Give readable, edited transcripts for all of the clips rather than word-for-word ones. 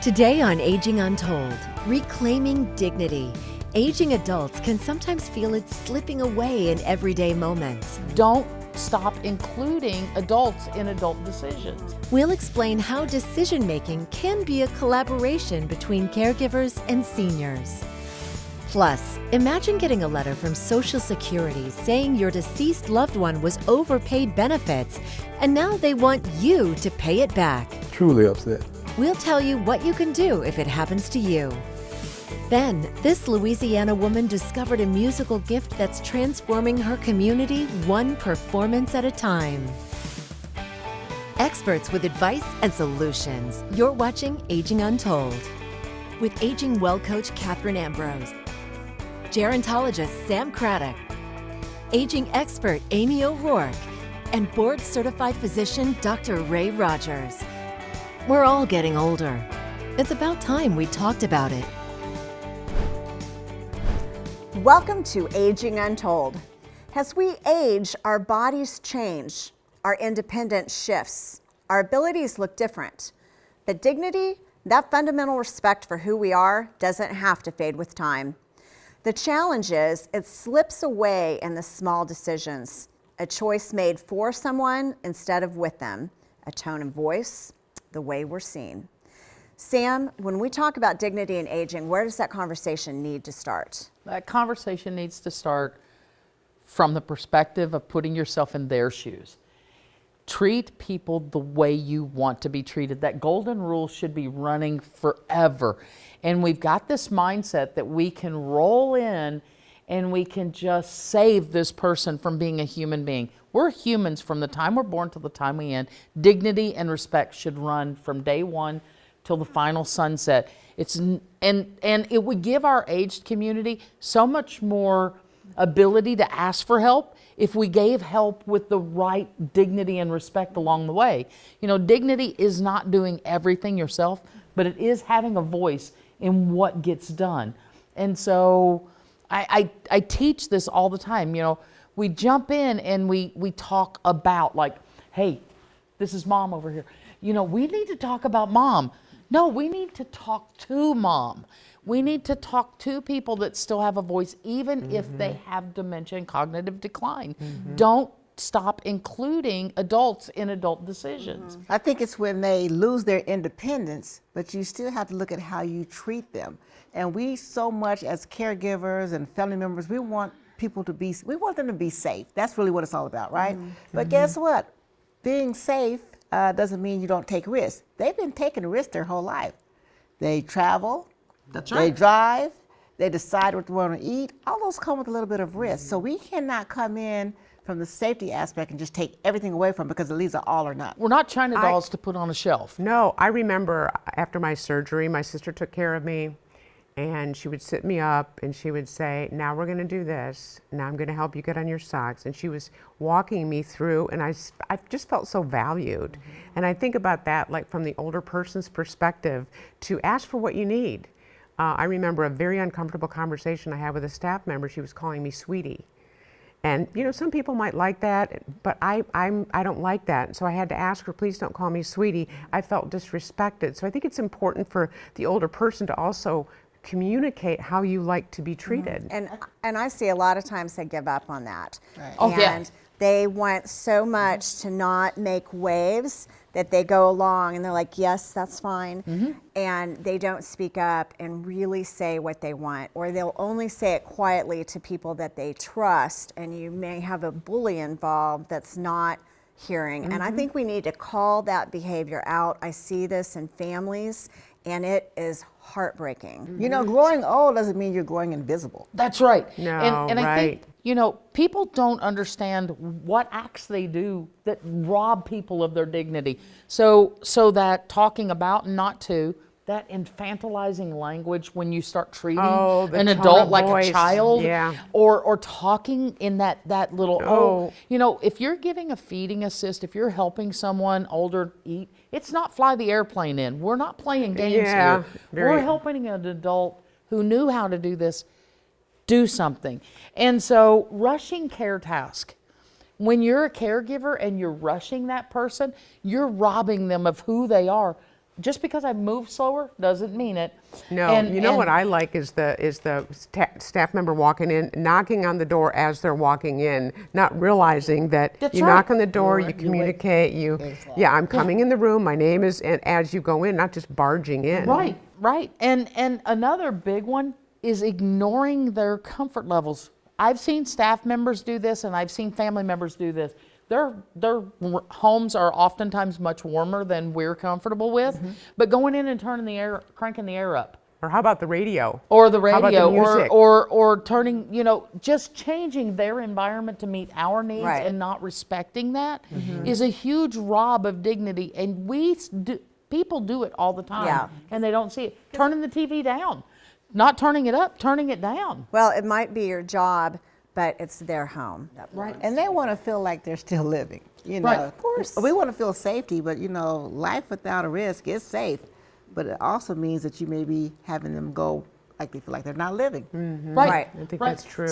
Today on Aging Untold, reclaiming dignity. Aging adults can sometimes feel it's slipping away in everyday moments. Don't stop including adults in adult decisions. We'll explain how decision-making can be a collaboration between caregivers and seniors. Plus, imagine getting a letter from Social Security saying your deceased loved one was overpaid benefits, and now they want you to pay it back. Truly upset. We'll tell you what you can do if it happens to you. Then, this Louisiana woman discovered a musical gift that's transforming her community one performance at a time. Experts with advice and solutions. You're watching Aging Untold with Aging Well coach Catherine Ambrose, gerontologist Sam Craddock, aging expert Amy O'Rourke, and board-certified physician Dr. Ray Rogers. We're all getting older. It's about time we talked about it. Welcome to Aging Untold. As we age, our bodies change, our independence shifts, our abilities look different. But dignity, that fundamental respect for who we are, doesn't have to fade with time. The challenge is it slips away in the small decisions. A choice made for someone instead of with them. A tone of voice, the way we're seen. Sam, when we talk about dignity and aging, where does that conversation need to start? That conversation needs to start from the perspective of putting yourself in their shoes. Treat people the way you want to be treated. That golden rule should be running forever. And we've got this mindset that we can roll in and we can just save this person from being a human being. We're humans from the time we're born till the time we end. Dignity and respect should run from day one till the final sunset. And it would give our aged community so much more ability to ask for help if we gave help with the right dignity and respect along the way. You know, dignity is not doing everything yourself, but it is having a voice in what gets done. And so I teach this all the time. You know, we jump in and we talk about, like, hey, this is mom over here. You know, we need to talk about mom. No, we need to talk to mom. We need to talk to people that still have a voice, even if they have dementia and cognitive decline. Don't stop including adults in adult decisions. I think it's when they lose their independence, but you still have to look at how you treat them. And we so much as caregivers and family members, we want them to be safe. That's really what it's all about, right? But guess what? Being safe doesn't mean you don't take risks. They've been taking risks their whole life. They travel, That's they right. drive, they decide what they want to eat. All those come with a little bit of risk. So we cannot come in from the safety aspect and just take everything away from it because it leaves an all or not. We're not China dolls to put on a shelf. No, I remember after my surgery, my sister took care of me, and she would sit me up and she would say, now we're going to do this. Now I'm going to help you get on your socks. And she was walking me through, and I just felt so valued. And I think about that, like from the older person's perspective, to ask for what you need. I remember a very uncomfortable conversation I had with a staff member. She was calling me sweetie. And you know, some people might like that, but I don't like that. So I had to ask her, please don't call me sweetie. I felt disrespected. So I think it's important for the older person to also communicate how you like to be treated. And I see a lot of times they give up on that. Right. Oh, And yeah. they want so much to not make waves that they go along and they're like, yes, that's fine. And they don't speak up and really say what they want, or they'll only say it quietly to people that they trust, and you may have a bully involved that's not hearing. And I think we need to call that behavior out. I see this in families, and it is heartbreaking. You know, growing old doesn't mean you're growing invisible. That's right. No, and I think, right. you know, people don't understand what acts they do that rob people of their dignity. So that talking about and not to, that infantilizing language when you start treating Oh, the an tone adult of like voice. a child, Yeah. or talking in that little, Oh. you know, if you're giving a feeding assist, if you're helping someone older eat, it's not fly the airplane in. We're not playing games Yeah, here. very- We're helping an adult who knew how to do this do something. And so rushing care task. When you're a caregiver and you're rushing that person, you're robbing them of who they are. just because I move slower doesn't mean it. No, what I like is the staff member walking in, knocking on the door as they're walking in, not realizing that That's you right. knock on the door, you communicate, yeah, I'm coming in the room, my name is, and as you go in, not just barging in. Right. And another big one is ignoring their comfort levels. I've seen staff members do this, and I've seen family members do this. Their homes are oftentimes much warmer than we're comfortable with, but going in and turning the air, cranking the air up. Or how about the radio? Or the How about radio, the music? or turning, just changing their environment to meet our needs Right. and not respecting that is a huge rob of dignity. And people do it all the time, Yeah. and they don't see it. Turning the TV down, not turning it up, turning it down. Well, it might be your job, but it's their home. Right. And they want to feel like they're still living. Right. Of course. We want to feel safety, but life without a risk is safe. But it also means that you may be having them go like they feel like they're not living. Right. I think Right. that's true.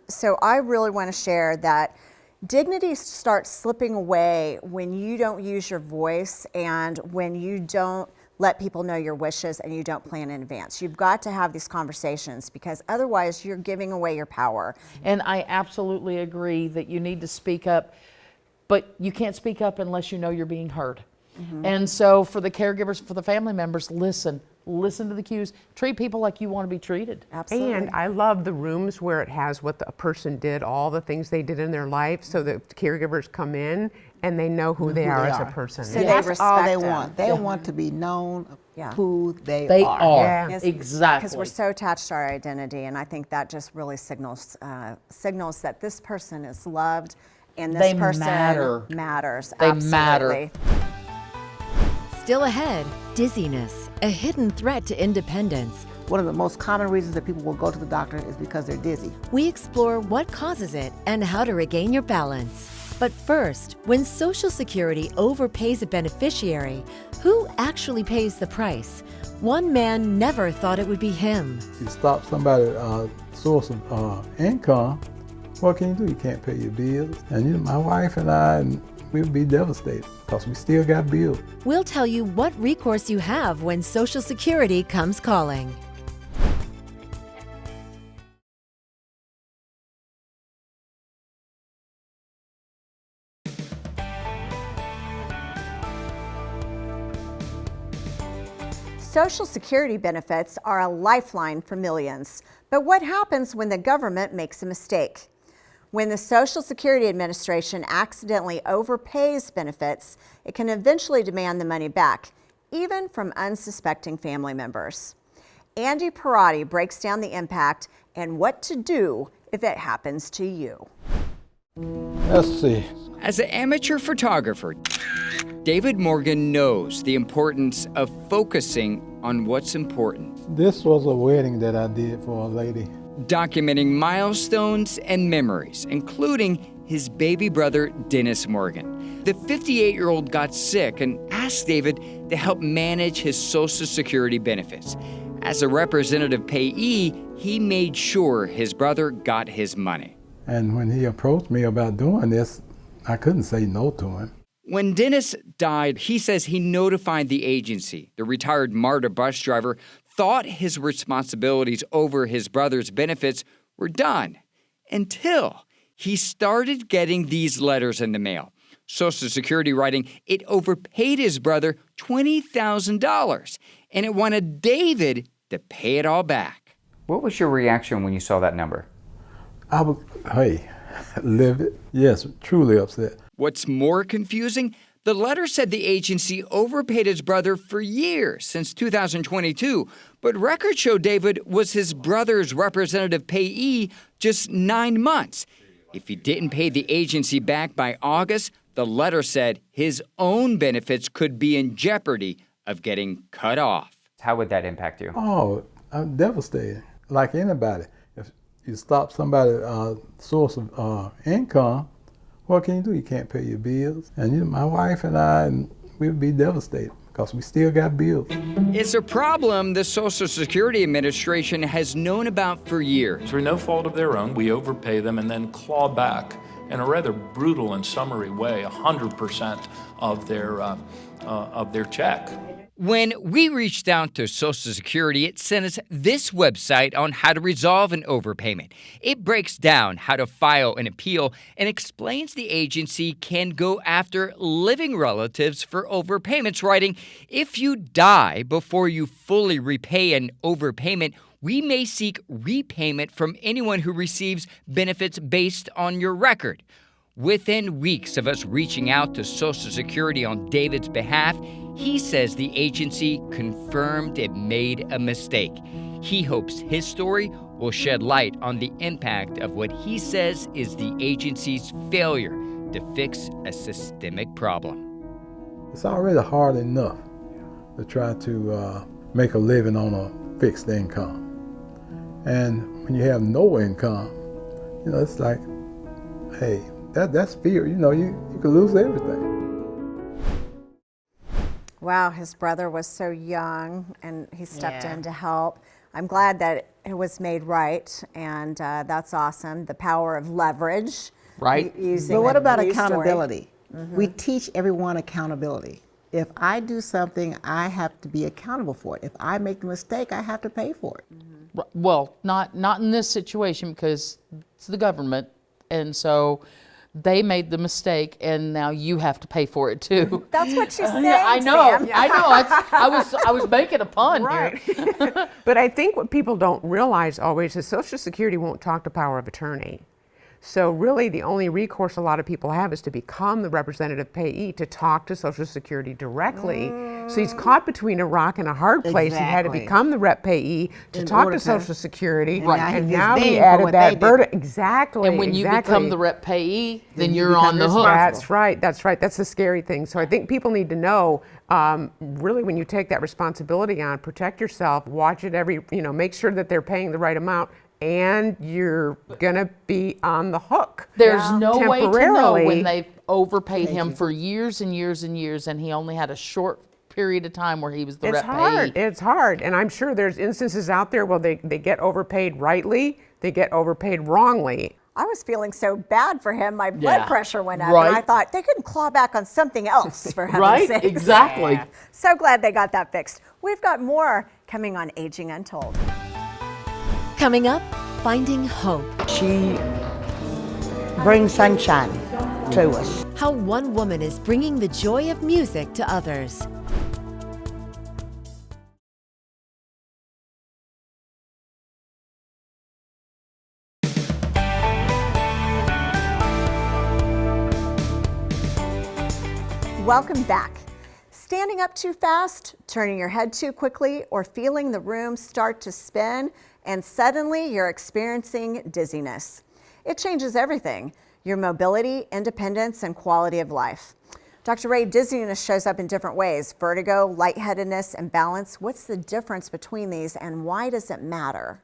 So I really want to share that dignity starts slipping away when you don't use your voice and when you don't let people know your wishes and you don't plan in advance. You've got to have these conversations because otherwise you're giving away your power. And I absolutely agree that you need to speak up, but you can't speak up unless you know you're being heard. And so for the caregivers, for the family members, listen to the cues, treat people like you want to be treated. Absolutely. And I love the rooms where it has what a person did, all the things they did in their life, so that caregivers come in and they know who they are as a person. So they That's all respect they them. want. They want to be known Yeah. who they Are. Yeah. Yes, Exactly. Because we're so attached to our identity, and I think that just really signals that this person is loved, and this They person matter. matters. They Absolutely. matter. Still ahead, dizziness, a hidden threat to independence. One of the most common reasons that people will go to the doctor is because they're dizzy. We explore what causes it and how to regain your balance. But first, when Social Security overpays a beneficiary, who actually pays the price? One man never thought it would be him. You stop somebody's source of income, what can you do? You can't pay your bills. And my wife and I, we would be devastated because we still got bills. We'll tell you what recourse you have when Social Security comes calling. Social Security benefits are a lifeline for millions. But what happens when the government makes a mistake? When the Social Security Administration accidentally overpays benefits, it can eventually demand the money back, even from unsuspecting family members. Andy Perotti breaks down the impact and what to do if it happens to you. Let's see. As an amateur photographer, David Morgan knows the importance of focusing on what's important, This was a wedding that I did for a lady. documenting milestones and memories, including his baby brother, Dennis Morgan. The 58-year-old got sick and asked David to help manage his Social Security benefits. As a representative payee, he made sure his brother got his money. And when he approached me about doing this, I couldn't say no to him. When Dennis died, he says he notified the agency. The retired MARTA bus driver thought his responsibilities over his brother's benefits were done until he started getting these letters in the mail. Social Security writing it overpaid his brother $20,000, and it wanted David to pay it all back. What was your reaction when you saw that number? I was, livid. Yes, truly upset. What's more confusing? The letter said the agency overpaid his brother for years, since 2022, but records show David was his brother's representative payee just 9 months. If he didn't pay the agency back by August, the letter said his own benefits could be in jeopardy of getting cut off. How would that impact you? Oh, I'm devastated. Like anybody, if you stop somebody's source of income, what can you do? You can't pay your bills. And my wife and I, we would be devastated because we still got bills. It's a problem the Social Security Administration has known about for years. Through no fault of their own, we overpay them and then claw back in a rather brutal and summary way 100% of their check. When we reached out to Social Security, it sent us this website on how to resolve an overpayment. It breaks down how to file an appeal and explains the agency can go after living relatives for overpayments, writing, "If you die before you fully repay an overpayment, we may seek repayment from anyone who receives benefits based on your record." Within weeks of us reaching out to Social Security on David's behalf, he says the agency confirmed it made a mistake. He hopes his story will shed light on the impact of what he says is the agency's failure to fix a systemic problem. It's already hard enough to try to make a living on a fixed income. And when you have no income, it's like, hey, that's fear. You could lose everything. Wow, his brother was so young and he stepped in to help. I'm glad that it was made right, and that's awesome. The power of leverage. Right. But what about accountability? We teach everyone accountability. If I do something, I have to be accountable for it. If I make a mistake, I have to pay for it. Well, not in this situation, because it's the government, and so they made the mistake, and now you have to pay for it too. That's what she's saying. Yeah, I know. Sam. I know. I was making a pun Right. here. But I think what people don't realize always is Social Security won't talk to power of attorney. So really the only recourse a lot of people have is to become the representative payee, to talk to Social Security directly. So he's caught between a rock and a hard place. He had to Exactly. become the rep payee to In talk order to Social Security. And now And he now gets he dinged for added what they that did. burden. Exactly. And when you become the rep payee, then you you're on become the hook. That's right. That's right. That's the scary thing. So I think people need to know, really, when you take that responsibility on, protect yourself, watch it make sure that they're paying the right amount, and you're gonna be on the hook. There's no way to know temporarily. when they've overpaid him for years and years and years, and he only had a short period of time where he was the It's rep hard. payee. It's hard. And I'm sure there's instances out there where they get overpaid rightly, they get overpaid wrongly. I was feeling so bad for him. My blood Yeah. pressure went up, Right. and I thought they couldn't claw back on something else, for heaven's Right? sake. Exactly. So glad they got that fixed. We've got more coming on Aging Untold. Coming up, finding hope. She brings sunshine to us. How one woman is bringing the joy of music to others. Welcome back. Standing up too fast, turning your head too quickly, or feeling the room start to spin, and suddenly you're experiencing dizziness. It changes everything: your mobility, independence, and quality of life. Dr. Ray, dizziness shows up in different ways: vertigo, lightheadedness, and balance. What's the difference between these, and why does it matter?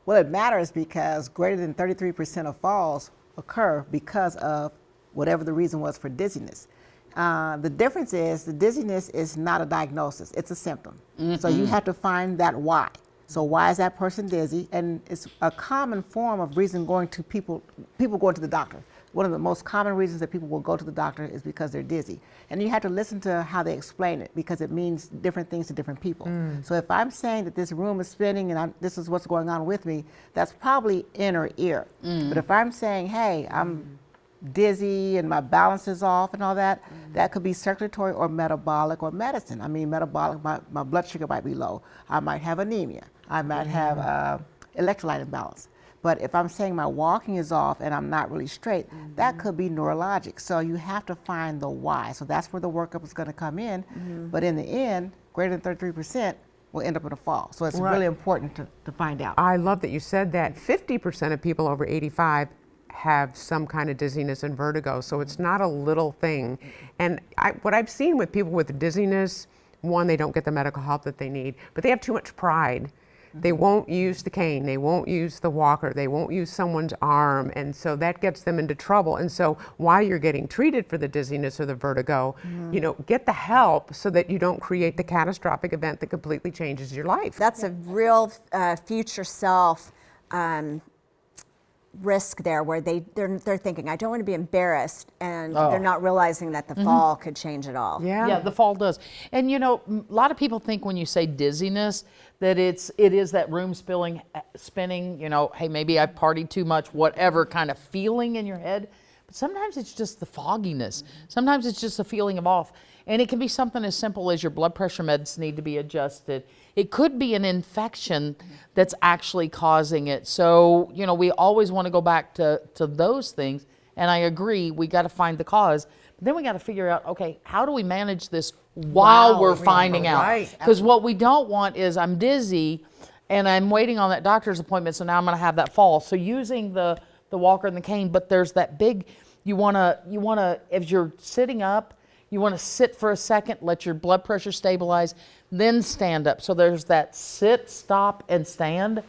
Well, it matters because greater than 33% of falls occur because of whatever the reason was for dizziness. The difference is the dizziness is not a diagnosis, it's a symptom. So you have to find that why. So why is that person dizzy? And it's a common form of reason going to people going to the doctor. One of the most common reasons that people will go to the doctor is because they're dizzy. And you have to listen to how they explain it, because it means different things to different people. So if I'm saying that this room is spinning and this is what's going on with me, that's probably inner ear. But if I'm saying, hey, I'm dizzy and my balance is off and all that, that could be circulatory or metabolic or medicine. I mean, metabolic, my blood sugar might be low. I might have anemia. I might have electrolyte imbalance. But if I'm saying my walking is off and I'm not really straight, that could be neurologic. So you have to find the why. So that's where the workup is going to come in. But in the end, greater than 33% will end up in a fall. So it's really important to find out. I love that you said that. 50% of people over 85 have some kind of dizziness and vertigo, so it's not a little thing. And what I've seen with people with dizziness, one, they don't get the medical help that they need, but they have too much pride. They won't use the cane, they won't use the walker, they won't use someone's arm, and so that gets them into trouble. And so while you're getting treated for the dizziness or the vertigo, get the help so that you don't create the catastrophic event that completely changes your life. That's a real future self risk there where they're thinking, I don't want to be embarrassed, and Oh. they're not realizing that the fall could change it all. Yeah, the fall does. And you know, a lot of people think when you say dizziness that it is that room spinning, you know, hey, maybe I've partied too much, whatever kind of feeling in your head. But sometimes it's just the fogginess. Sometimes it's just a feeling of off. And it can be something as simple as your blood pressure meds need to be adjusted. It could be an infection that's actually causing it. So, you know, we always want to go back to those things. And I agree, we got to find the cause. But then we got to figure out, okay, how do we manage this while we're finding out? Because what we don't want is I'm dizzy and I'm waiting on that doctor's appointment, so now I'm going to have that fall. So using the walker and the cane, but there's that big, you want to, if you're sitting up, you want to sit for a second, let your blood pressure stabilize, then stand up. So there's that sit, stop, and stand,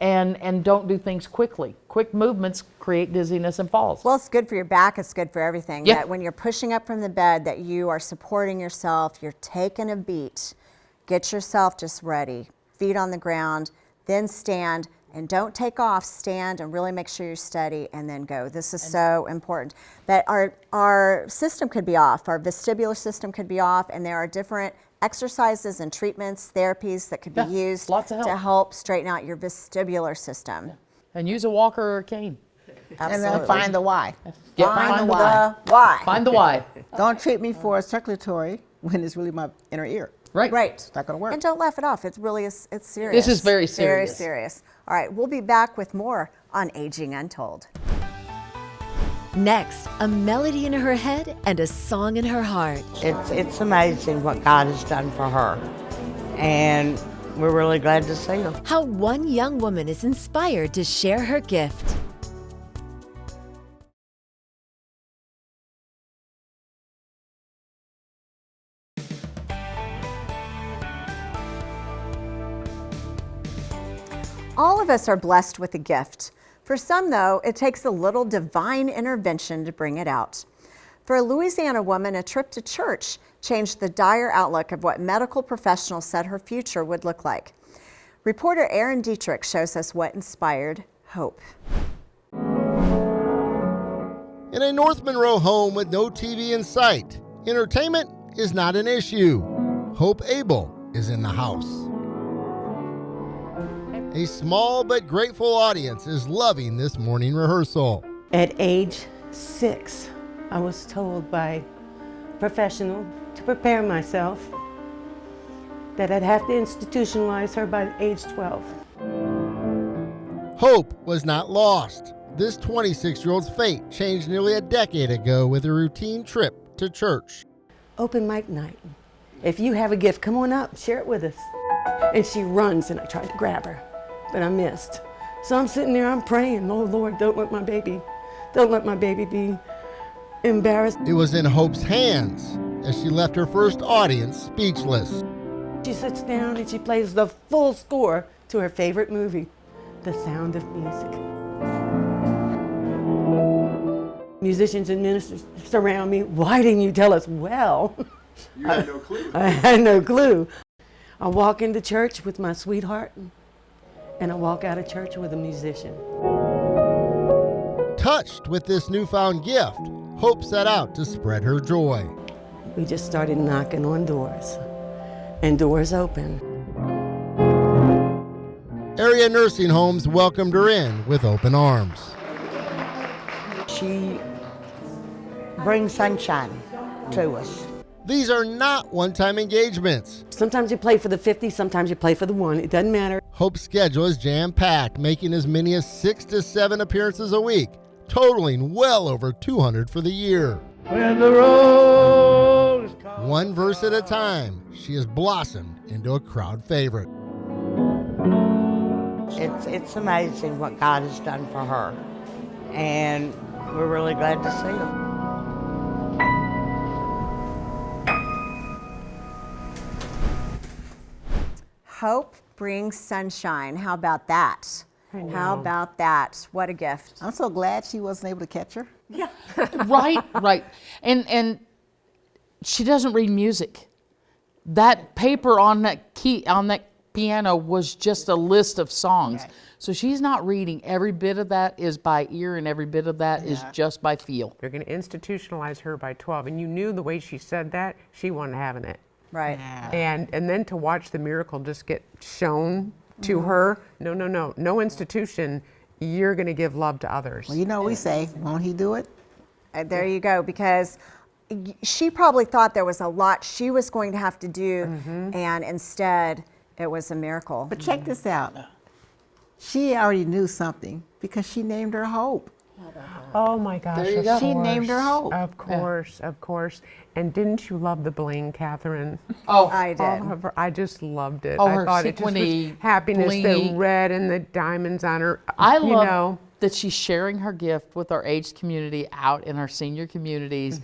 and don't do things quickly. Quick movements create dizziness and falls. Well, it's good for your back, it's good for everything. Yeah. That when you're pushing up from the bed, that you are supporting yourself, you're taking a beat. Get yourself just ready. Feet on the ground, then stand, and don't take off, stand and really make sure you're steady, and then go. This is so important. But our system could be off, our vestibular system could be off, and there are different exercises and treatments, therapies that could be used lots of help. to help straighten out your vestibular system. And use a walker or a cane. And then find the why. Yeah, Find the why. Find the why. Don't treat me for a circulatory when it's really my inner ear. Right. Right. It's not going to work. And don't laugh it off. It's really, it's serious. This is very Very serious. serious. All right, we'll be back with more on Aging Untold. Next, a melody in her head and a song in her heart. It's amazing what God has done for her. And we're really glad to see her. How one young woman is inspired to share her gift. All of us are blessed with a gift. For some, though, it takes a little divine intervention to bring it out. For a Louisiana woman, a trip to church changed the dire outlook of what medical professionals said her future would look like. Reporter Aaron Dietrich shows us what inspired hope. In a North Monroe home with no TV in sight, entertainment is not an issue. Hope Abel is in the house. A small but grateful audience is loving this morning rehearsal. At age 6, I was told by a professional to prepare myself that I'd have to institutionalize her by age 12. Hope was not lost. This 26-year-old's fate changed nearly a decade ago with a routine trip to church. Open mic night. If you have a gift, come on up, share it with us. And she runs, and I tried to grab her, but I missed. So I'm sitting there, I'm praying, oh Lord, don't let my baby be embarrassed. It was in Hope's hands as she left her first audience speechless. She sits down and she plays the full score to her favorite movie, The Sound of Music. Musicians and ministers surround me. Why didn't you tell us? Well, You had no clue. I had no clue. I walk into church with my sweetheart, and I walk out of church with a musician. Touched with this newfound gift, Hope set out to spread her joy. We just started knocking on doors, and doors opened. Area nursing homes welcomed her in with open arms. She brings sunshine to us. These are not one-time engagements. Sometimes you play for the 50, sometimes you play for the 1. It doesn't matter. Hope's schedule is jam-packed, making as many as 6 to 7 appearances a week, totaling well over 200 for the year. When the road is cold. One verse at a time, she has blossomed into a crowd favorite. It's amazing what God has done for her. And we're really glad to see her. Hope brings sunshine. How about that? How about that? What a gift. I'm so glad she wasn't able to catch her. Yeah. Right. And she doesn't read music. That paper on that piano was just a list of songs. Right. So she's not reading. Every bit of that is by ear, and every bit of that is just by feel. They're going to institutionalize her by 12. And you knew the way she said that, she wasn't having it. Right. And then to watch the miracle just get shown to her, no institution, you're going to give love to others. Well, you know, we say, won't he do it? There you go, because she probably thought there was a lot she was going to have to do, and instead it was a miracle. But check this out. She already knew something because she named her Hope. Oh my gosh, There you of go. She course. named her Hope. Of course, of course. And didn't you love the bling, Catherine? Oh, I did. All of her, I just loved it. Oh, I her thought it just was sequiny, happiness, blingy. the red and the diamonds on her. I you love know. that she's sharing her gift with our aged community out in our senior communities.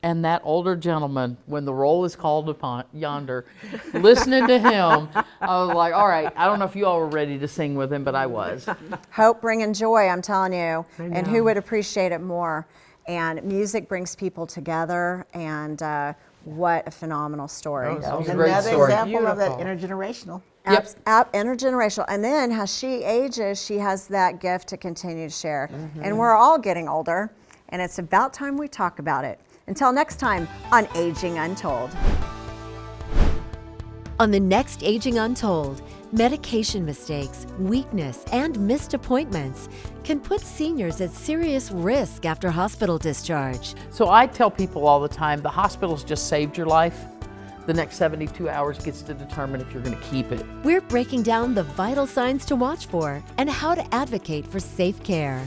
And that older gentleman, when the roll is called upon yonder, listening to him, I was like, all right, I don't know if you all were ready to sing with him, but I was. Hope bringing joy, I'm telling you. And know. who would appreciate it more? And music brings people together, and what a phenomenal story. That was a great Another story. example of that Beautiful. intergenerational. Intergenerational. And then as she ages, she has that gift to continue to share. And we're all getting older, and it's about time we talk about it. Until next time on Aging Untold. On the next Aging Untold, medication mistakes, weakness, and missed appointments can put seniors at serious risk after hospital discharge. So I tell people all the time, the hospital's just saved your life. The next 72 hours gets to determine if you're going to keep it. We're breaking down the vital signs to watch for and how to advocate for safe care.